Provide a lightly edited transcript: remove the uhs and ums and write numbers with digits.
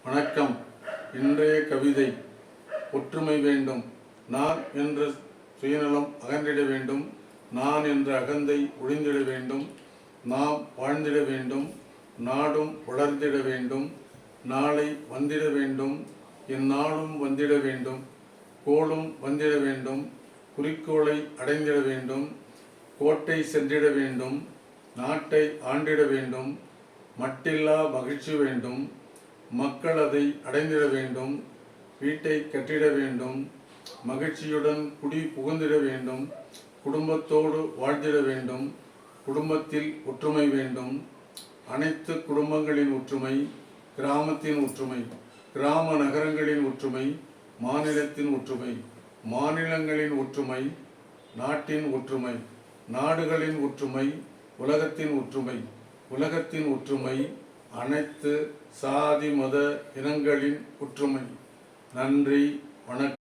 வணக்கம். இன்றைய கவிதை. ஒற்றுமை வேண்டும். நான் என்ற சுயநலம் அகன்றிட வேண்டும். நான் என்ற அகந்தை ஒழிந்திட வேண்டும். நாம் வாழ்ந்திட வேண்டும். நாடும் வளர்ந்திட வேண்டும். நாளை வந்திட வேண்டும். எந்நாளும் வந்திட வேண்டும். கோளும் வந்திட வேண்டும். குறிக்கோளை அடைந்திட வேண்டும். கோட்டை சென்றிட வேண்டும். நாட்டை ஆண்டிட வேண்டும். மட்டில்லா மகிழ்ச்சி வேண்டும். மக்கள் அதை அடைந்திட வேண்டும். வீட்டை கட்டிட வேண்டும். மகிழ்ச்சியுடன் குடி புகுந்திட வேண்டும். குடும்பத்தோடு வாழ்ந்திட வேண்டும். குடும்பத்தில் ஒற்றுமை வேண்டும். அனைத்து குடும்பங்களின் ஒற்றுமை, கிராமத்தின் ஒற்றுமை, கிராம நகரங்களின் ஒற்றுமை, மாநிலத்தின் ஒற்றுமை, மாநிலங்களின் ஒற்றுமை, நாட்டின் ஒற்றுமை, நாடுகளின் ஒற்றுமை, உலகத்தின் ஒற்றுமை, உலகத்தின் ஒற்றுமை, அனைத்து சாதி மத இனங்களின் ஒற்றுமை. நன்றி, வணக்கம்.